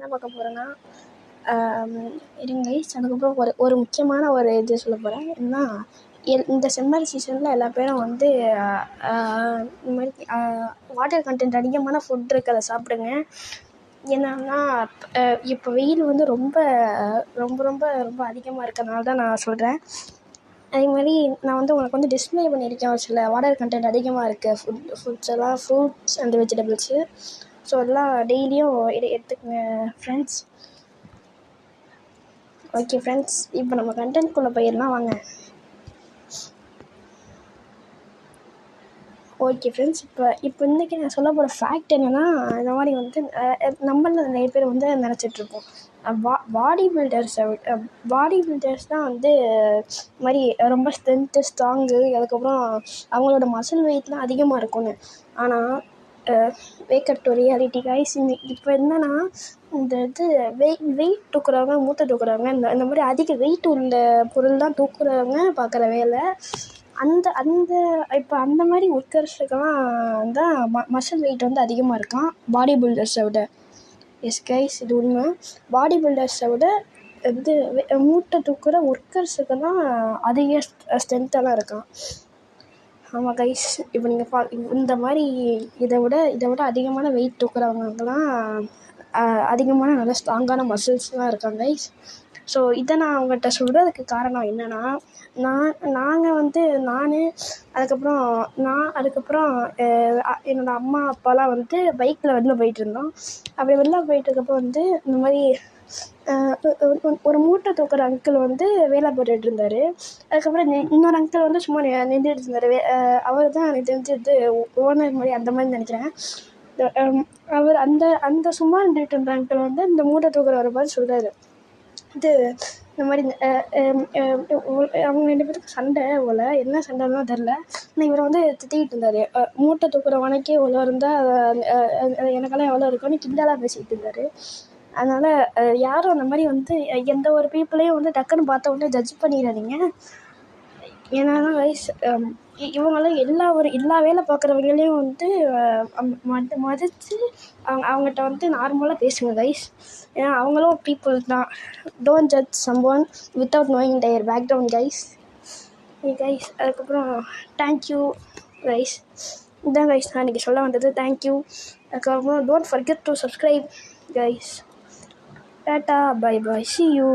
என்ன பார்க்க போகிறேன்னா இருங்க கைஸ், அதுக்கப்புறம் ஒரு முக்கியமான ஒரு இது சொல்ல போகிறேன். என்னன்னா, இந்த சம்மர் சீசனில் எல்லா பேரும் வந்து இந்த மாதிரி வாட்டர் கண்டென்ட் அதிகமான ஃபுட் இருக்குது, அதை சாப்பிடுங்க. என்னன்னா இப்போ வெயில் வந்து ரொம்ப ரொம்ப ரொம்ப ரொம்ப அதிகமாக இருக்கிறதுனால தான் நான் சொல்கிறேன். அதே மாதிரி நான் வந்து உனக்கு வந்து டிஸ்பிளே பண்ணியிருக்கேன் ஒரு சில வாட்டர் கண்டென்ட் அதிகமாக இருக்குது ஃபுட்ஸ் எல்லாம், ஃப்ரூட்ஸ் அண்ட் வெஜிடபிள்ஸு. ஸோ எல்லாம் டெய்லியும் எடுத்துக்கங்க ஃப்ரெண்ட்ஸ். ஓகே ஃப்ரெண்ட்ஸ், இப்போ நம்ம கண்டென்ட்குள்ளே போயிடலாம் வாங்க. ஓகே ஃப்ரெண்ட்ஸ், இப்போ இன்றைக்கி நான் சொல்ல போகிற ஃபேக்ட் என்னென்னா, இந்த மாதிரி வந்து நம்மள நிறைய பேர் வந்து நினச்சிட்ருப்போம் பாடி பில்டர்ஸ் தான் வந்து இது மாதிரி ரொம்ப ஸ்ட்ரென்த்து, ஸ்ட்ராங்கு, அதுக்கப்புறம் அவங்களோட மசில் வெயிட்லாம் அதிகமாக இருக்கும்னு. ஆனால் வேக்கப் டு ரியாலிட்டி கைஸ். இப்போ என்னன்னா, இந்த இது வெயிட் தூக்குறவங்க, மூட்டை தூக்குறவங்க, இந்த மாதிரி அதிக வெயிட் உள்ள பொருள் தான் தூக்குறவங்க பார்க்குற வேலை. இப்போ அந்த மாதிரி ஒர்க்கர்ஸுக்கெல்லாம் தான் மசில் வெயிட் வந்து அதிகமாக இருக்கான் பாடி பில்டர்ஸை விட. எஸ் கைஸ், இது உண்மை. பாடி பில்டர்ஸை விட இது மூட்டை தூக்குற ஒர்க்கர்ஸுக்கு தான் அதிக ஸ்ட்ரென்த்தெல்லாம் இருக்கான். ஆமாம் கைஸ், இப்போ நீங்கள் இந்த மாதிரி இதை விட அதிகமான வெயிட் தூக்குறவங்களுக்கெல்லாம் அதிகமான நல்ல ஸ்ட்ராங்கான மசில்ஸ்லாம் இருக்காங்க கைஸ். ஸோ இதை நான் அவங்கள்ட்ட சொல்கிறதுக்கு காரணம் என்னென்னா, நாங்கள் வந்து அதுக்கப்புறம் என்னோடய அம்மா அப்பாலாம் வந்து பைக்கில் வெளில போயிட்டுருந்தோம். அப்படி வெளில போயிட்டுருக்கப்போ வந்து இந்த மாதிரி ஒரு மூட்டை தூக்குற அங்கிள் வந்து வேலை போட்டுட்டு இருந்தார். அதுக்கப்புறம் இன்னொரு அங்கிள் வந்து சும்மா நின்றுட்டு இருந்தார். அவர் தான் எனக்கு தெரிஞ்சது ஓனர் மாதிரி, அந்த மாதிரி நினைக்கிறேன். அவர் அந்த சும்மா நின்றுட்டு இருந்த அங்கிள் வந்து இந்த மூட்டை தூக்குறவரை மாதிரி சொல்கிறாரு, இது இந்த மாதிரி அவங்க 2 பேருக்கு சண்டை போல், என்ன சண்டைன்னு தெரில. ஆனால் இவரை வந்து திட்டிகிட்டு இருந்தார். மூட்டை தூக்குறவனுக்கே எவ்வளோ இருந்தால் எனக்கெல்லாம் எவ்வளோ இருக்குன்னு கிண்டலாக பேசிகிட்டு இருந்தார். அதனால் யாரும் அந்த மாதிரி வந்து எந்த ஒரு பீப்புளையும் வந்து டக்குன்னு பார்த்த உடனே ஜட்ஜ் பண்ணிடாதீங்க. ஏன்னா கைஸ், இவங்களாம் எல்லா வேலை பார்க்குறவங்களையும் வந்து மதித்து அவங்ககிட்ட வந்து நார்மலாக பேசுங்க கைஸ். ஏன்னா அவங்களும் பீப்புள் தான். Don't judge someone without knowing their background guys. Guys, அதுக்கப்புறம் தேங்க்யூ கைஸ். இதுதான் கைஸ் நான் இன்றைக்கி சொல்ல வந்தது. தேங்க்யூ. அதுக்கப்புறம் don't forget to subscribe guys. Tata, bye bye, see you.